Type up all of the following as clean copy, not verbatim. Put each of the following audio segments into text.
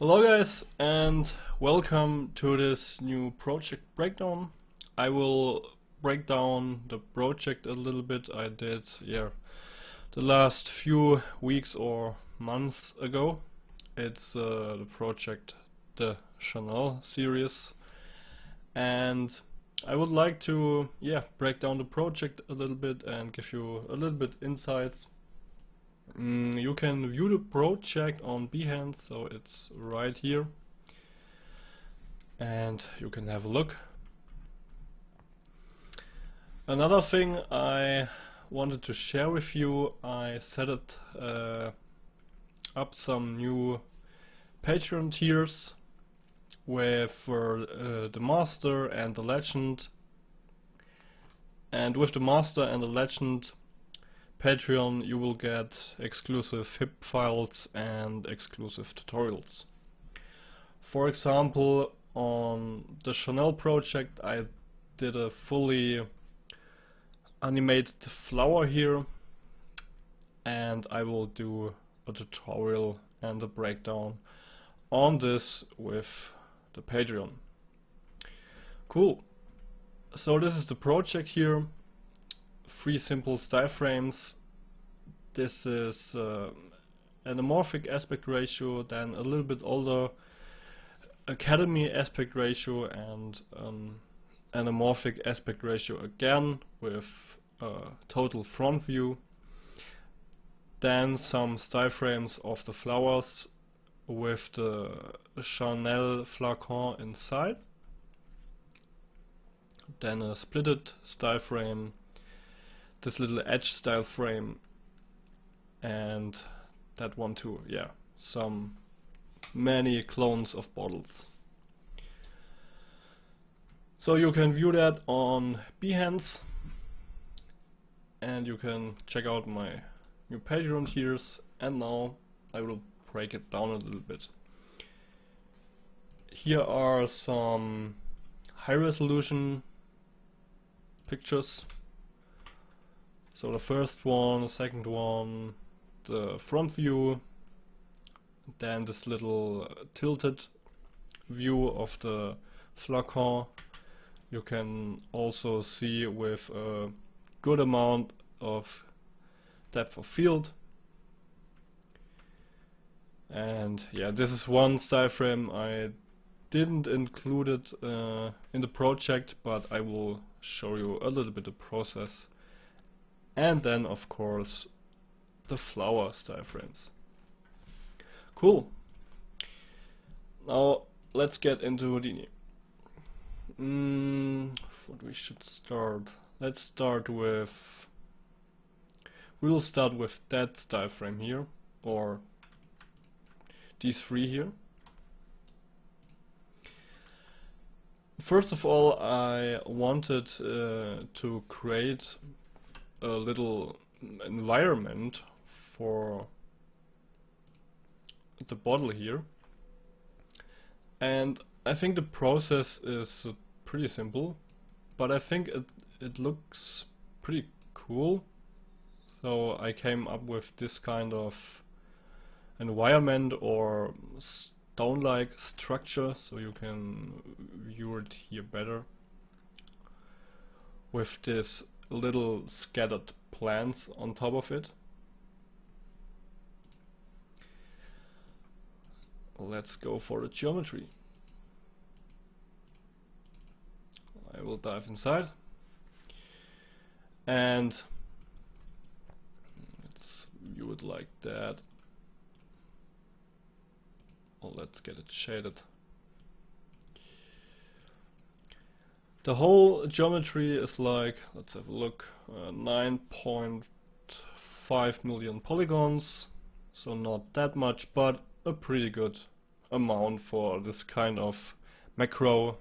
Hello guys, and welcome to this new project breakdown. I will break down the project a little bit. I did the last few weeks or months ago. It's the project the Chanel series, and I would like to break down the project a little bit and give you a little bit insights. You can view the project on Behance, so it's right here, and you can have a look. Another thing I wanted to share with you, I set up some new Patreon tiers with the Master and the Legend, and with the Master and the Legend Patreon you will get exclusive HIP files and exclusive tutorials. For example, on the Chanel project I did a fully animated flower here, and I will do a tutorial and a breakdown on this with the Patreon. Cool. So this is the project here. 3 simple style frames. This is anamorphic aspect ratio, then a little bit older academy aspect ratio, and anamorphic aspect ratio again with total front view. Then some style frames of the flowers with the Chanel flacon inside. Then a splitted style frame, this little edge style frame, and that one too. Some many clones of bottles. So you can view that on Behance, and you can check out my new Patreon tiers. And now I will break it down a little bit. Here are some high resolution pictures. So the first one, the second one, the front view, then this little tilted view of the flacon. You can also see with a good amount of depth of field. And this is one style frame I didn't include it in the project, but I will show you a little bit of process. And then of course the flower style frames. Cool. Now let's get into Houdini. What we should start. Let's start with. We'll start with that style frame here, or these 3 here. First of all, I wanted to create a little environment for the bottle here, and I think the process is pretty simple, but I think it looks pretty cool. So I came up with this kind of environment or stone-like structure, so you can view it here better, with this little scattered plants on top of it. Let's go for the geometry. I will dive inside, and let's view it like that. Let's get it shaded. The whole geometry is like, let's have a look, 9.5 million polygons, so not that much, but a pretty good amount for this kind of macro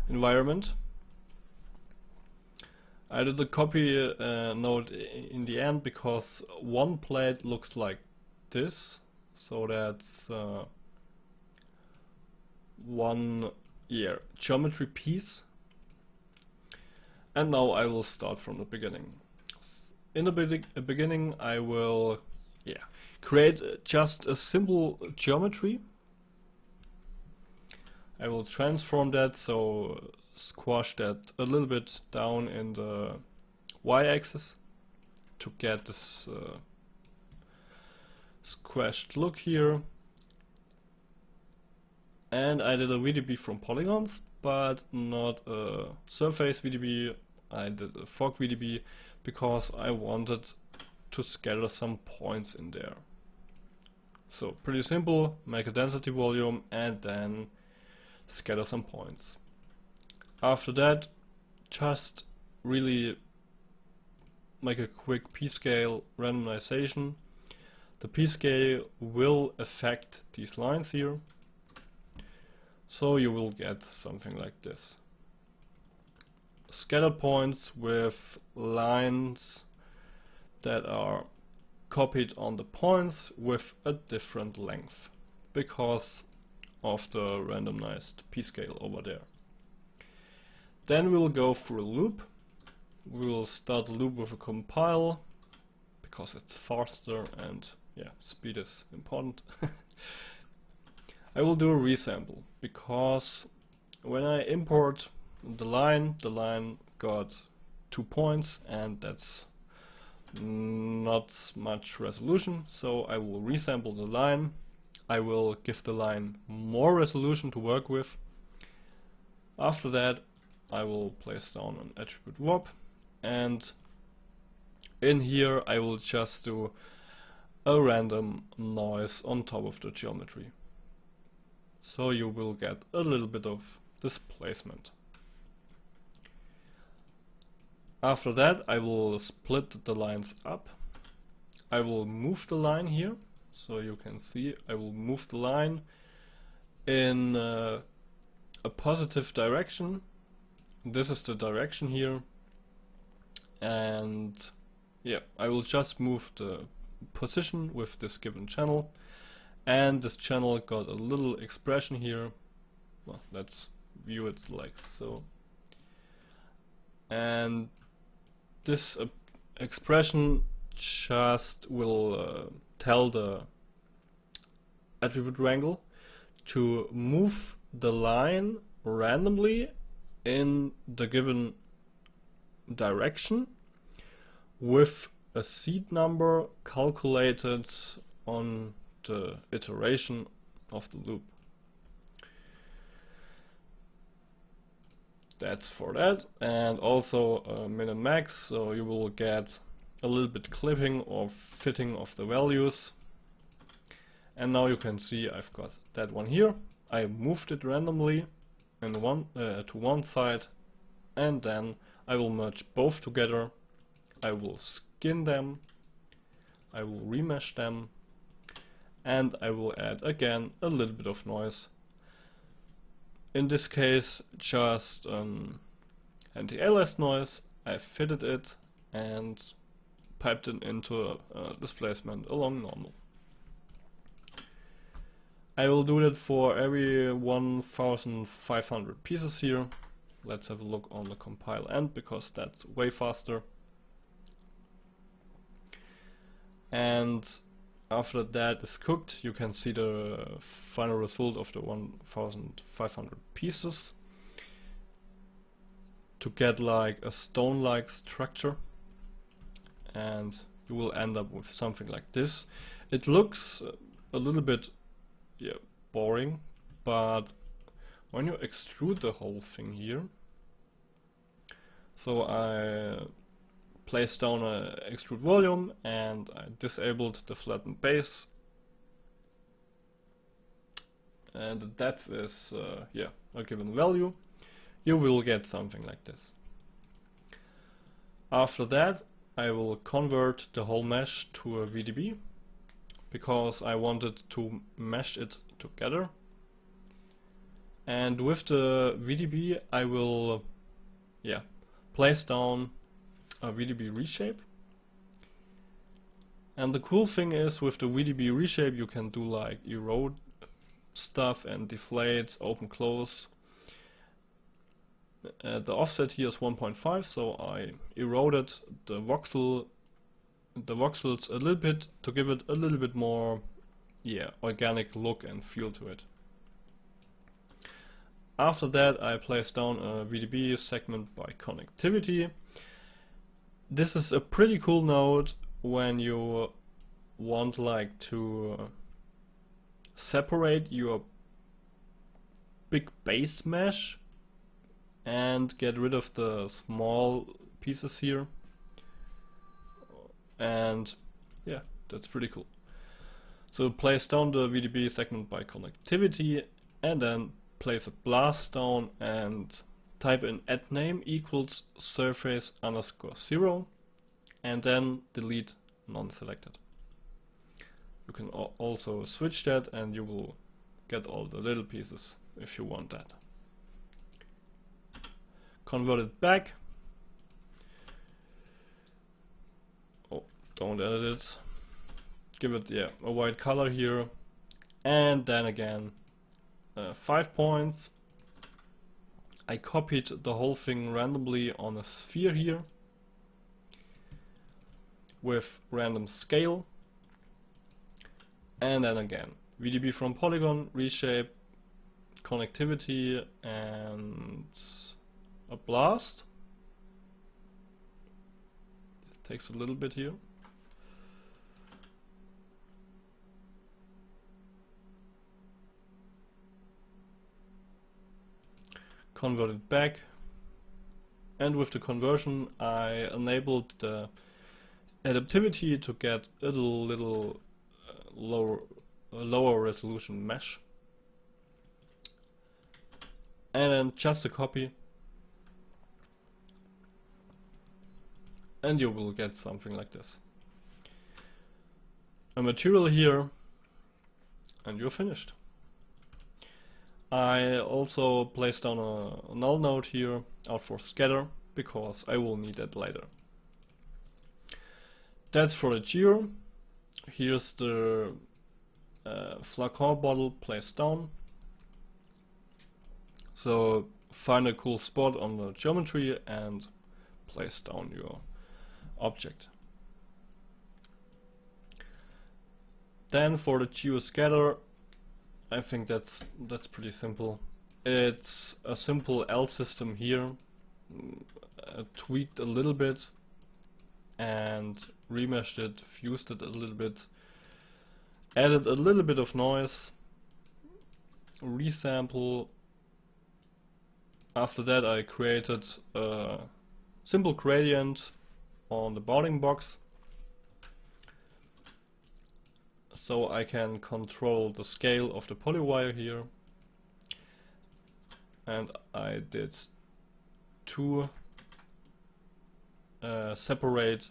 environment. I did the copy node in the end because one plate looks like this, so that's one geometry piece. And now I will start from the beginning. In the beginning I will create just a simple geometry I will transform that, so squash that a little bit down in the y-axis to get this squashed look here. And I did a VDB from polygons, but not a surface VDB. I did a fog VDB because I wanted to scatter some points in there. So pretty simple, make a density volume and then scatter some points. After that, just really make a quick p-scale randomization. The p-scale will affect these lines here, so you will get something like this. Scatter points with lines that are copied on the points with a different length because of the randomized p-scale over there. Then we will go through a loop. We will start the loop with a compile because it's faster and yeah, speed is important. I will do a resample because when I import the line got 2 points and that's not much resolution, so I will resample the line. I will give the line more resolution to work with. After that I will place down an attribute warp, and in here I will just do a random noise on top of the geometry. So you will get a little bit of displacement. After that I will split the lines up. I will move the line here, so you can see I will move the line in a positive direction. This is the direction here, and yeah, I will just move the position with this given channel, and this channel got a little expression here. Well, let's view it like so, and this expression just will tell the attribute wrangle to move the line randomly in the given direction with a seed number calculated on the iteration of the loop. That's for that, and also min and max, so you will get a little bit clipping or fitting of the values. And now you can see I've got that one here. I moved it randomly in to one side, and then I will merge both together. I will skin them, I will remesh them, and I will add again a little bit of noise. In this case, just anti-aliased noise. I fitted it and piped it into a displacement along normal. I will do that for every 1500 pieces here. Let's have a look on the compile end because that's way faster. And after that is cooked, you can see the final result of the 1500 pieces to get like a stone-like structure, and you will end up with something like this. It looks a little bit boring, but when you extrude the whole thing here, so I placed down an extrude volume and I disabled the flattened base, and the depth is a given value. You will get something like this. After that I will convert the whole mesh to a VDB because I wanted to mesh it together, and with the VDB I will place down a VDB reshape. And the cool thing is, with the VDB reshape you can do like erode stuff and deflate, open, close. The offset here is 1.5, so I eroded the voxels a little bit to give it a little bit more organic look and feel to it. After that I place down a VDB segment by connectivity. This is a pretty cool node when you want like to separate your big base mesh and get rid of the small pieces here, and yeah, that's pretty cool. So place down the VDB segment by connectivity and then place a blast down and type in add name equals surface underscore 0 and then delete non-selected. You can also switch that and you will get all the little pieces if you want that. Convert it back. Oh, don't edit it. Give it a white color here, and then again 5 points. I copied the whole thing randomly on a sphere here with random scale, and then again VDB from polygon, reshape, connectivity, and a blast. It takes a little bit here. Convert it back, and with the conversion I enabled the adaptivity to get a little lower resolution mesh, and then just a copy, and you will get something like this. A material here, and you're finished. I also placed down a null node here out for scatter because I will need that later. That's for the geo. Here's the flacon bottle placed down. So find a cool spot on the geometry and place down your object. Then for the geoscatter, I think that's pretty simple. It's a simple L system here, tweaked a little bit and remeshed it, fused it a little bit, added a little bit of noise, resample. After that I created a simple gradient on the bounding box, so I can control the scale of the polywire here, and I did 2 separate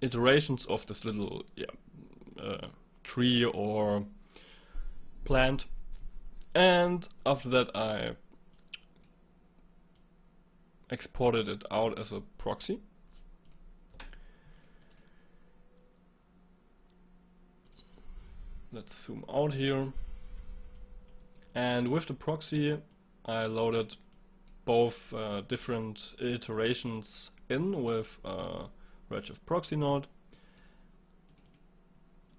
iterations of this little tree or plant, and after that I exported it out as a proxy. Let's zoom out here, and with the proxy I loaded both different iterations in with Redshift proxy node,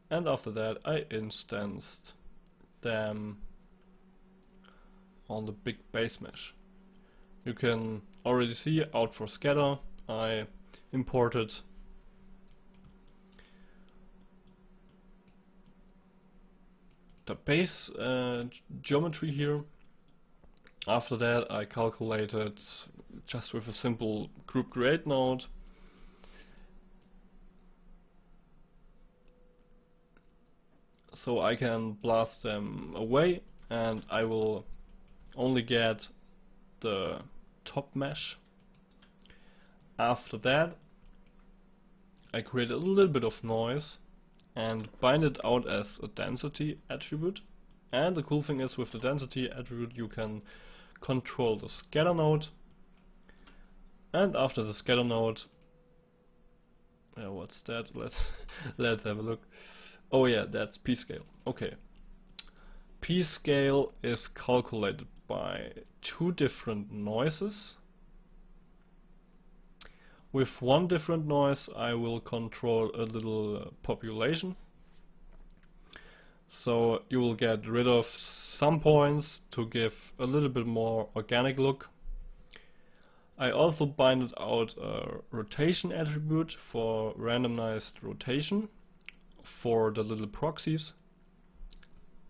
and after that I instanced them on the big base mesh. You can already see out for scatter I imported the base geometry here. After that I calculated just with a simple group create node so I can blast them away, and I will only get the top mesh. After that I create a little bit of noise and bind it out as a density attribute, and the cool thing is with the density attribute you can control the scatter node, and after the scatter node, what's that? Let's have a look. Oh yeah, that's p-scale. Okay. P-scale is calculated by 2 different noises. With one different noise I will control a little population. So you will get rid of some points to give a little bit more organic look. I also binded out a rotation attribute for randomized rotation for the little proxies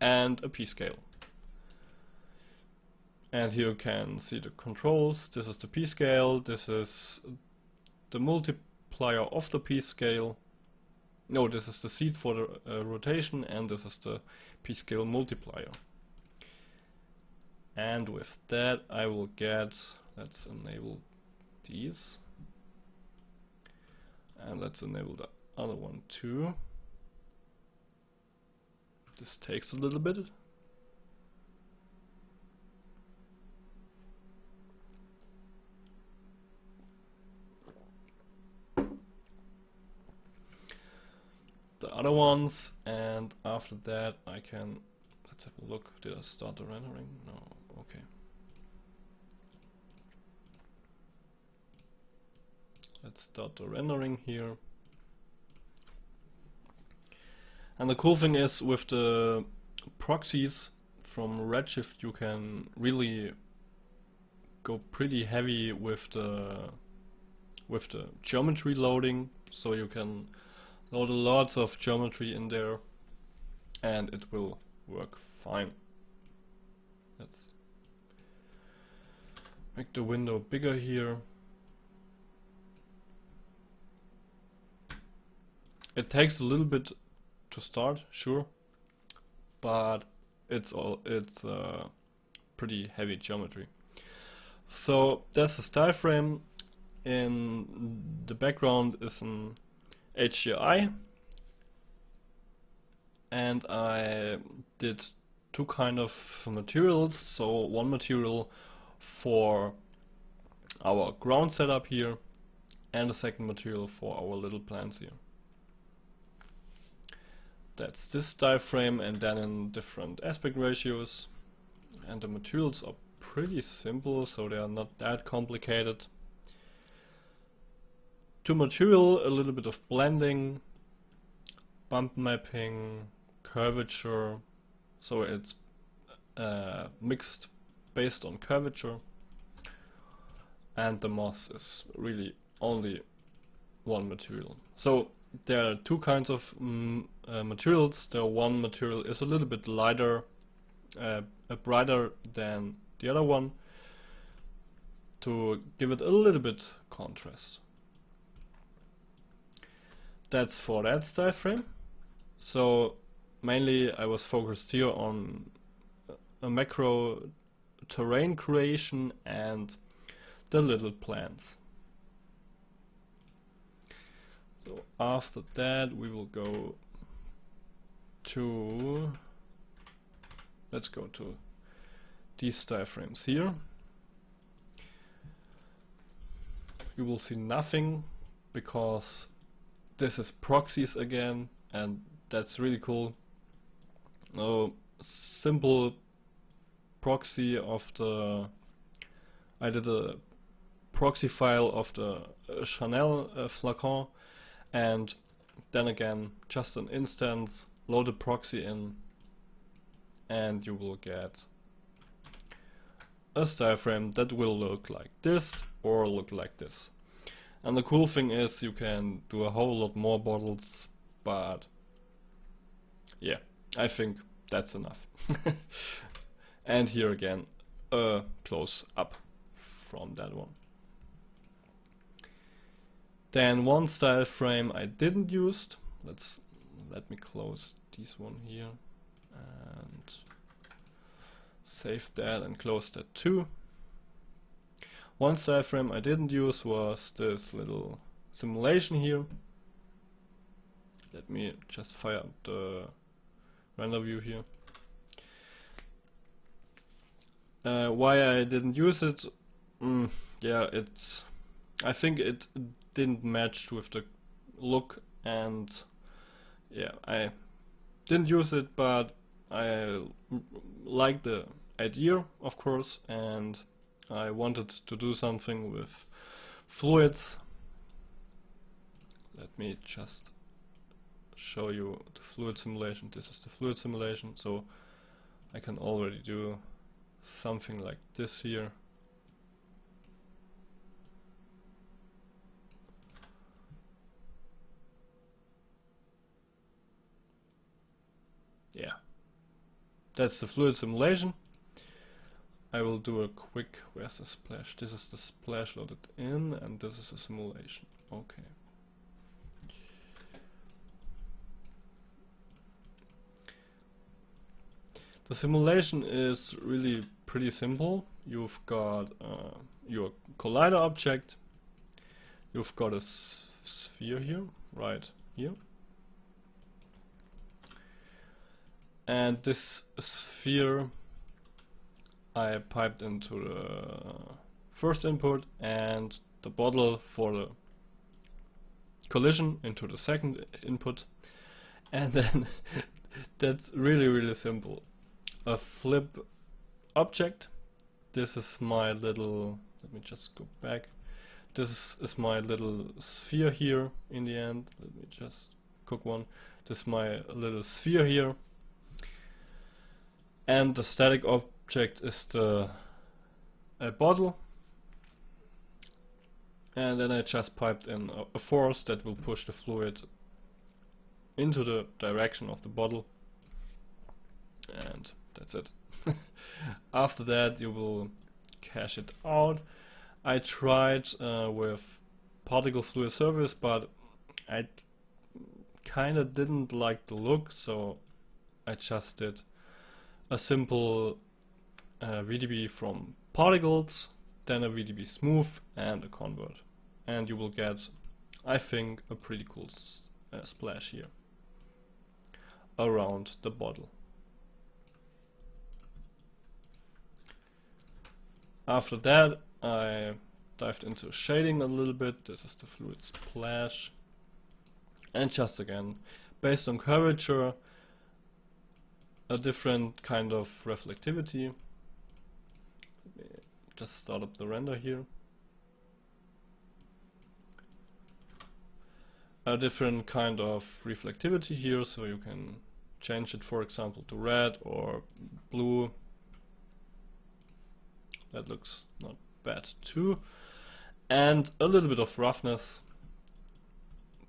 and a p-scale. And here you can see the controls. This is the p-scale, this is the multiplier of the p-scale. No, this is the seed for the rotation, and this is the p-scale multiplier. And with that I will get, let's enable these, and let's enable the other one too. This takes a little bit. The other ones, and after that I can, let's have a look. Did I start the rendering? No, okay. Let's start the rendering here. And the cool thing is, with the proxies from Redshift you can really go pretty heavy with the geometry loading, so you can load lots of geometry in there and it will work fine. Let's make the window bigger here. It takes a little bit to start, sure, but it's pretty heavy geometry. So there's a style frame. In the background is an HDRI, and I did two kind of materials. So one material for our ground setup here, and a second material for our little plants here. That's this style frame, and then in different aspect ratios. And the materials are pretty simple, so they are not that complicated. To material, a little bit of blending, bump mapping, curvature, so it's mixed based on curvature. And the moss is really only one material. So there are two kinds of materials. The one material is a little bit lighter, brighter than the other one, to give it a little bit contrast. That's for that style frame. So mainly I was focused here on a macro terrain creation and the little plants. So after that we will go to, let's go to these style frames here. You will see nothing because this is proxies again, and that's really cool. Simple proxy of the, I did a proxy file of the Chanel flacon, and then again just an instance, load a proxy in, and you will get a style frame that will look like this or look like this. And the cool thing is you can do a whole lot more bottles, but yeah, I think that's enough. And here again, a close up from that one. Then one style frame I didn't use. Let me close this one here and save that and close that too. One style frame I didn't use was this little simulation here. Let me just fire up the render view here. Why I didn't use it? Yeah, I think it didn't match with the look, and yeah, I didn't use it, but I like the idea, of course, and I wanted to do something with fluids. Let me just show you the fluid simulation. This is the fluid simulation, so I can already do something like this here. Yeah, that's the fluid simulation. I will do a quick, where's the splash? This is the splash loaded in, and this is a simulation. Okay. The simulation is really pretty simple. You've got your collider object, you've got a sphere here, right here, and this sphere I piped into the first input and the bottle for the collision into the second input, and then that's really simple. A flip object. This is my little, let me just go back. This is my little sphere here in the end. Let me just cook one. This is my little sphere here. And the static object is the bottle. And then I just piped in a force that will push the fluid into the direction of the bottle. And that's it. After that you will cache it out. I tried with particle fluid surface, but I kinda didn't like the look, so I just did a simple VDB from particles, then a VDB smooth and a convert, and you will get, I think, a pretty cool splash here around the bottle. After that I dived into shading a little bit. This is the fluid splash, and just again, based on curvature, a different kind of reflectivity. Let me just start up the render here. A different kind of reflectivity here, so you can change it, for example, to red or blue. That looks not bad too. And a little bit of roughness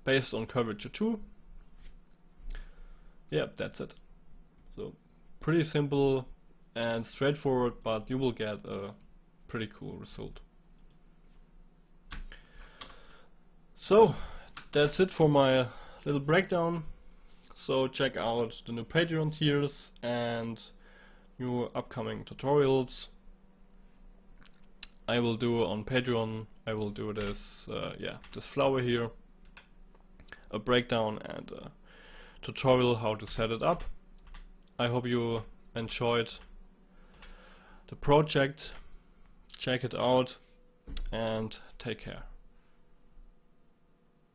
based on curvature too. Yeah, that's it. So pretty simple and straightforward, but you will get a pretty cool result. So that's it for my little breakdown. So check out the new Patreon tiers and new upcoming tutorials I will do on Patreon. I will do this, this flower here, a breakdown and a tutorial how to set it up. I hope you enjoyed the project. Check it out and take care.